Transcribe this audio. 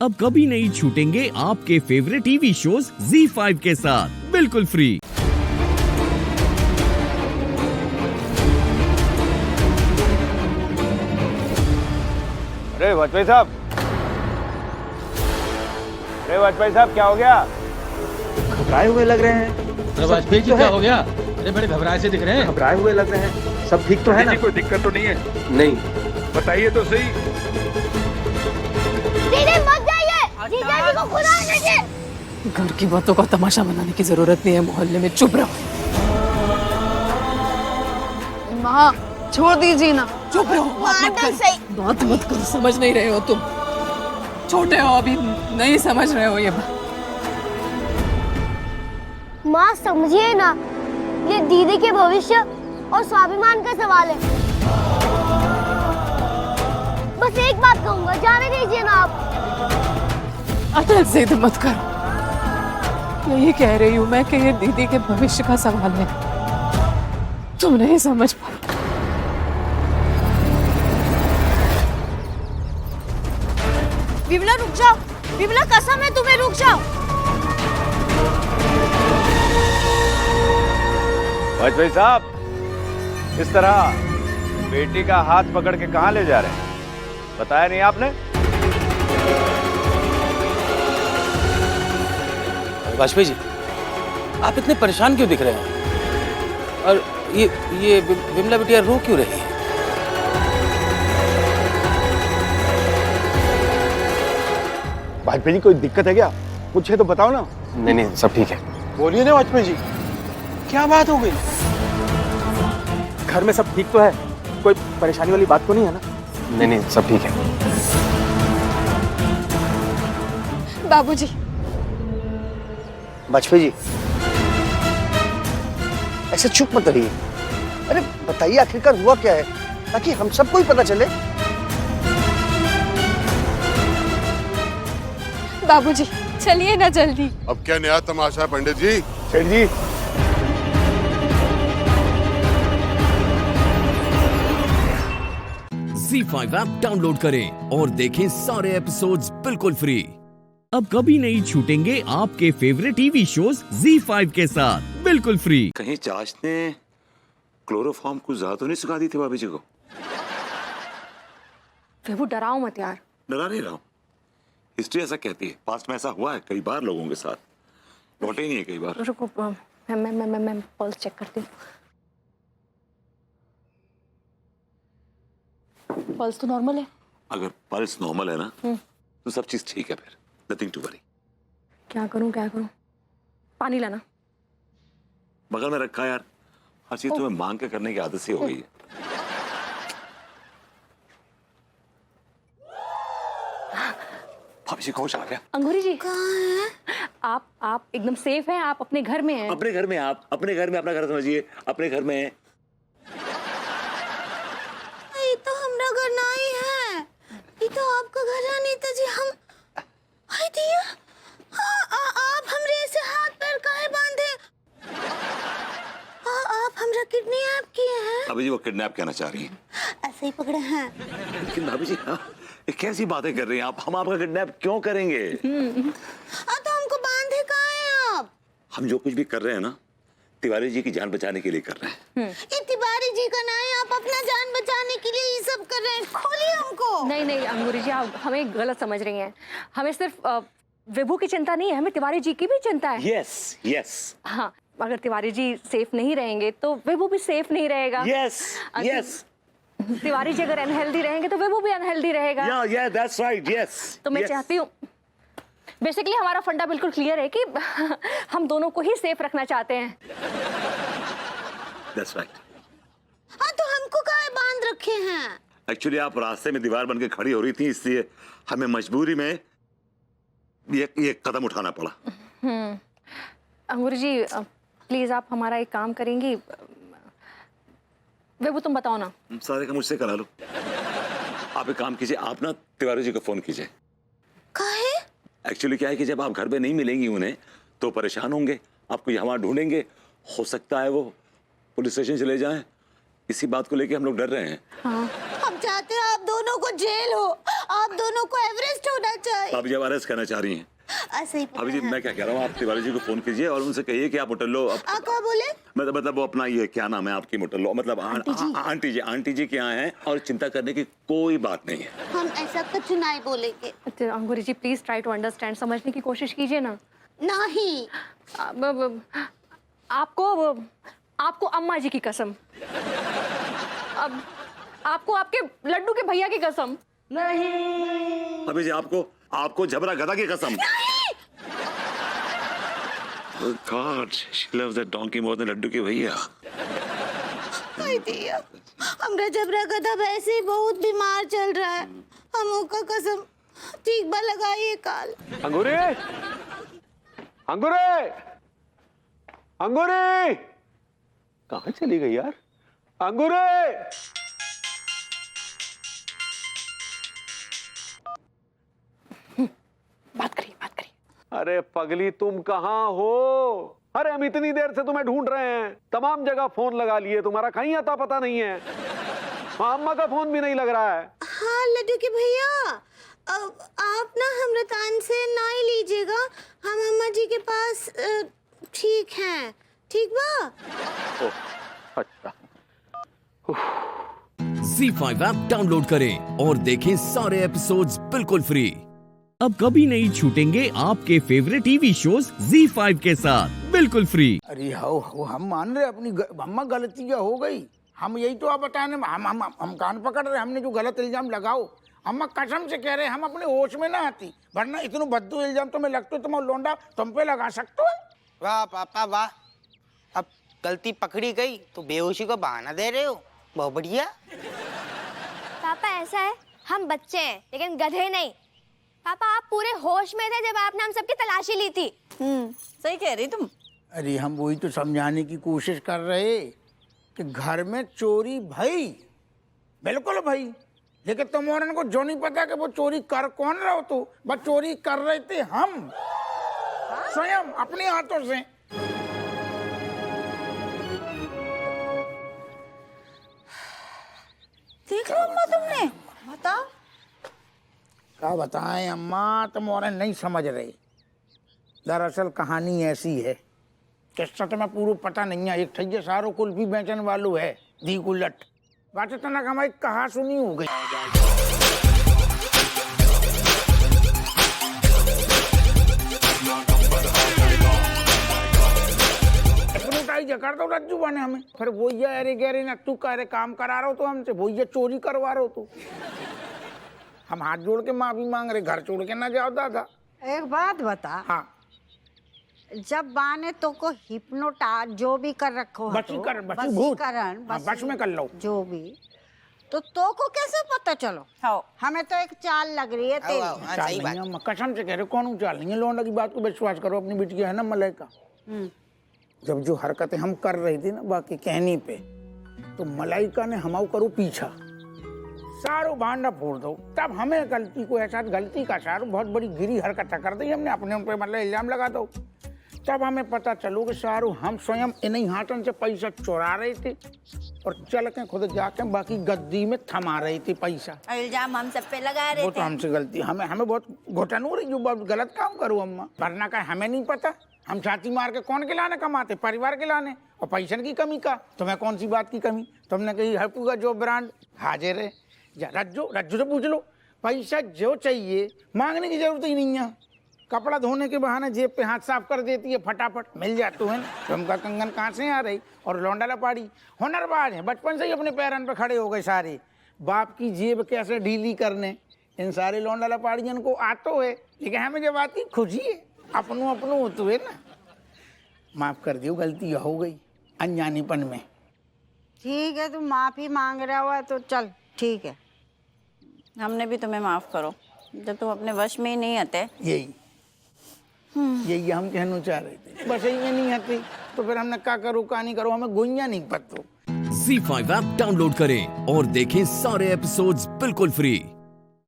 अब कभी नहीं छूटेंगे आपके फेवरेट टीवी शोज ZEE5 के साथ बिल्कुल फ्री। अरे वाजपेयी साहब, अरे वाजपेयी साहब क्या हो गया? घबराए हुए लग रहे हैं। अरे वाजपेयी जी क्या हो गया? अरे बड़े घबराए से दिख रहे हैं। घबराए हुए लग रहे हैं। सब ठीक तो है ना? कोई दिक्कत तो नहीं है? नहीं। बताइए तो सही। दीदी मत जाइए, जीजा जी को खुदा लीजिए। घर की बातों का तमाशा बनाने की जरूरत नहीं है, मोहल्ले में चुप रहो। माँ छोड़ दीजिए ना। चुप रहो, बात मत करो, समझ नहीं रहे हो तुम, छोटे हो अभी, नहीं समझ रहे हो ये बात। माँ समझिए ना, ये दीदी के भविष्य और स्वाभिमान का सवाल है। बस एक बात कहूँगा, जाने दीजिए ना आप। अटल जिद मत करो, यही कह रही हूँ मैं कि ये दीदी के भविष्य का सवाल है, तुम नहीं समझ पाओ। विमला रुक जाओ, विमला कसम है तुम्हें, रुक जाओ। वाजपेयी साहब, इस तरह बेटी का हाथ पकड़ के कहाँ ले जा रहे हैं? बताया नहीं आपने? वाजपेयी जी, आप इतने परेशान क्यों दिख रहे हैं? और ये विमला बिटिया रो क्यों रही है? वाजपेयी जी कोई दिक्कत है क्या? कुछ है तो बताओ ना। नहीं सब ठीक है। बोलिए ना वाजपेयी जी, क्या बात हो गई? घर में सब ठीक तो है? कोई परेशानी वाली बात तो नहीं है ना? नहीं सब ठीक है। बाबूजी। वाजपेयी जी ऐसे चुप मत रहिए। अरे बताइए आखिरकार हुआ क्या है, ताकि हम सबको ही पता चले। बाबूजी चलिए ना जल्दी। अब क्या नया तमाशा है पंडित जी? सेठ जी, ZEE5 ऐप डाउनलोड करें और देखें सारे एपिसोड्स बिल्कुल फ्री। अब कभी नहीं छूटेंगे आपके फेवरेट टीवी शोज ZEE5 के साथ बिल्कुल फ्री। कहीं चाच ने क्लोरोफॉर्म कुछ ज्यादा तो नहीं सिखा दी थी भाभी जी को? वो डराओ मत यार। डरा नहीं रहा हूं, हिस्ट्री ऐसा कहती है, पास्ट में ऐसा हुआ है कई बार लोगों के साथ, लौटे ही नहीं है कई बार। रुको, मैं पल्स चेक करती हूँ। पल्स तो नॉर्मल है। अगर पल्स नॉर्मल है ना तो सब चीज ठीक है, फिर नथिंग टू वरी। क्या करूँ? पानी लाना। बगल में रखा यार, हर चीज तुम्हें मांग के करने की आदत सी हो गई है। भाभी जी कौन आ गया? अंगूरी जी कहाँ हैं? आप एकदम सेफ हैं, आप अपने घर में हैं। अपने घर में? आप अपने घर में अपना घर समझिए, अपने घर में है। ये तो हमरा घर नहीं है, ये तो आपका घर है नीता जी। हम हाय दिया, आप हमरे ऐसे हाथ पैर काहे बांधे? आप हमरा किडनैप किए हैं? भाभी जी वो किडनैप कहना चाह रही हैं। ऐसे ही पकड़े हैं। लेकिन भाभी जी ये कैसी बातें कर रही हैं आप? हम आपका किडनैप क्यों करेंगे? तो हमको बांधे काहे हैं आप? हम जो कुछ भी कर रहे हैं ना, तिवारी जी की जान बचाने के लिए कर रहे हैं। ये तिवारी जी का नहीं, आप अपना जान बचाने के लिए ये सब कर रहे हैं। खोलिए हमको। नहीं अंगूरी जी, आप हमें गलत समझ रही हैं। हमें सिर्फ विभू की चिंता नहीं है, हमें तिवारी जी की भी चिंता है। यस। हाँ, अगर तिवारी जी सेफ नहीं रहेंगे तो विभू भी सेफ नहीं रहेगा। यस। तिवारी जी अगर अनहेल्दी रहेंगे तो विभू भी अनहेल्दी रहेगा। that's right, yes. तो मैं चाहती हूँ, बेसिकली हमारा फंडा बिल्कुल क्लियर है कि हम दोनों को ही सेफ रखना चाहते हैं। That's right. तो हमको काहे बांध रखे हैं? एक्चुअली आप रास्ते में दीवार बन के खड़ी हो रही थी, इसलिए हमें मजबूरी में ये कदम उठाना पड़ा। अंगूरी जी प्लीज आप हमारा एक काम करेंगी? विभू तुम बताओ ना। सारे काम मुझसे करा लो। आप एक काम कीजिए, आप ना तिवारी जी को फोन कीजिए। काहे? एक्चुअली क्या है कि जब आप घर पे नहीं मिलेंगी उन्हें तो परेशान होंगे, आपको यहाँ ढूंढेंगे, हो सकता है वो पुलिस स्टेशन चले जाएं। इसी बात को लेके हम लोग डर रहे हैं। हम चाहते हैं आप दोनों को जेल हो, आप दोनों को एवरेस्ट होना चाहिए। भाभी जी आप अरेस्ट करना चाह रही हैं? ऐसे ही भाभी जी मैं क्या कह रहा हूँ, आप तिवारी जी को फोन कीजिए और उनसे कहिए कि आप होटल लो। क्या बोले? मतलब वो अपना ये क्या नाम है आपकी होटल लो, मतलब आंटी जी के यहाँ हैं और चिंता करने की कोई बात नहीं है। हम ऐसा कुछ नहीं बोलेंगे। अंगूरी जी प्लीज ट्राई टू अंडरस्टैंड, समझने की कोशिश कीजिए ना। नहीं, आपको अम्मा जी की कसम, अब आपको आपके लड्डू के भैया की कसम। नहीं अभी जी आपको झबरा गधा की कसम। Oh God, she loves that donkey more than Laddu के भैया। हमरा जबरा गधा वैसे ही बहुत बीमार चल रहा है, हम का कसम ठीक बा लगाइए काल। अंगूरी, अंगूरी, अंगूरी, कहाँ चली गई यार अंगूरी? बात करिए। अरे पगली तुम कहाँ हो? अरे हम इतनी देर से तुम्हें ढूंढ रहे हैं, तमाम जगह फोन लगा लिए, तुम्हारा कहीं आता पता नहीं है। अम्मा का फोन भी नहीं लग रहा है। हाँ लड्डू के भैया, आप ना हमरतान से ना ही लीजिएगा, हम अम्मा जी के पास ठीक हैं, ठीक बा? अच्छा। ZEE5 ऐप डाउनलोड करें और देखें सारे एपिसोड्स बिल्कुल फ्री। अब कभी नहीं छूटेंगे आपके फेवरेट टीवी शोज ZEE5 के साथ बिल्कुल फ्री। अरे हो हम मान रहे अपनी अम्मा गलतियाँ हो गई, हम यही तो आप बताने हम कान पकड़ रहे, हमने जो गलत इल्जाम लगाओ। अम्मा कसम से कह रहे हम अपने होश में ना आती, वरना इतने भद्दू इल्जाम तुम्हें लगते तुम लोंडा तुम पे लगा सकते हो। वाह पापा वाह, अब गलती पकड़ी गई तो बेहोशी को बहाना दे रहे हो, बहुत बढ़िया। पापा ऐसा है, हम बच्चे हैं लेकिन गधे नहीं। पापा आप पूरे होश में थे जब आपने हम सबकी तलाशी ली थी। सही कह रही तुम। अरे हम वही तो समझाने की कोशिश कर रहे कि घर में चोरी भई, बिल्कुल भई, लेकिन तुम औरन को जो नहीं पता कि वो चोरी कर कौन रहा हो, तो बस चोरी कर रहे थे हम स्वयं अपने हाथों से। देख लो अम्मा तुमने, बताओ। क्या बताएं अम्मा, तुम औरन नहीं समझ रहे। दरअसल कहानी ऐसी है, किस्सा तो मैं पूरा पता नहीं है। एक ठैया सारो कुल्फी बेचन वालों है दी गुल्लट, बात इतना हमारी कहा सुनी हो गई। कर दो रज्जू बने हमें, फिर वो ये अरे गहरे ना तू कह रहे काम करा रहा हो तो हमसे, वो ये चोरी करवा रहे हो तो हम हाथ जोड़ के माफी मांग रहे, घर छोड़ के ना जाओ दादा। एक बात बता, हाँ जब बाने तो को हिप्नोटाइज जो भी कर रखो, बसीकरण बस में कर लो जो भी, तो को कैसे पता चलो? हमें तो एक चाल लग रही है तेरी। कसम से कह रहे कौन चाल नहीं है, लौंडा की बात को विश्वास करो, अपनी बेटी है ना मलाइका। जब जो हरकतें हम कर रही थी ना बाकी कहनी पे, तो मलाइका ने हमाऊ करो पीछा, सारो भांडा फोड़ दो, तब हमें गलती को एहसास, गलती का सारो बहुत बड़ी गिरी हरकत कर दी हमने, अपने उन पे मतलब इल्जाम लगा दो। तब हमें पता चलो कि सारो हम स्वयं इन्हीं हाथों से पैसा चुरा रहे थे और चल के खुद जाके बाकी गद्दी में थमा रही थी पैसा। इल्जाम हम सब पे लगा रहे थे। वो तो हमसे गलती, हमें बहुत घुटन हो रही जो गलत काम करूँ अम्मा, वरना का हमें नहीं पता। हम छाती मार के कौन के लाने कमाते, परिवार के लाने, और पैसा की कमी का तुम्हें कौन सी बात की कमी? तुमने कही हरपू का जो ब्रांड हाजिर है, रज्जू से पूछ लो, पैसा जो चाहिए मांगने की जरूरत ही नहीं है। कपड़ा धोने के बहाने जेब पे हाथ साफ कर देती है, फटाफट मिल जाते हैं। तुमका कंगन कहाँ से आ रही? और लौंडा लपाड़ी हुनरबाज है, बचपन से ही अपने पैरन पे खड़े हो गए सारे। बाप की जेब कैसे ढीली करने इन सारे लौंडा लपाड़ियन को आतो है, लेकिन हमें जब आती खुशी है, अपनों होते हुए ना। माफ कर दियो, गलती हो गई अनजानीपन में। ठीक है, तुम माफी मांग रहा हुआ तो चल ठीक है, हमने भी तुम्हें माफ करो, जब तुम अपने वश में ही नहीं आते। यही हम कहना चाह रहे थे, बस यही में नहीं आती तो फिर हमने क्या करो क्या नहीं करो, हमें गोइयां नहीं पतो। ZEE5 ऐप डाउनलोड करें और देखें सारे एपिसोड्स बिल्कुल फ्री।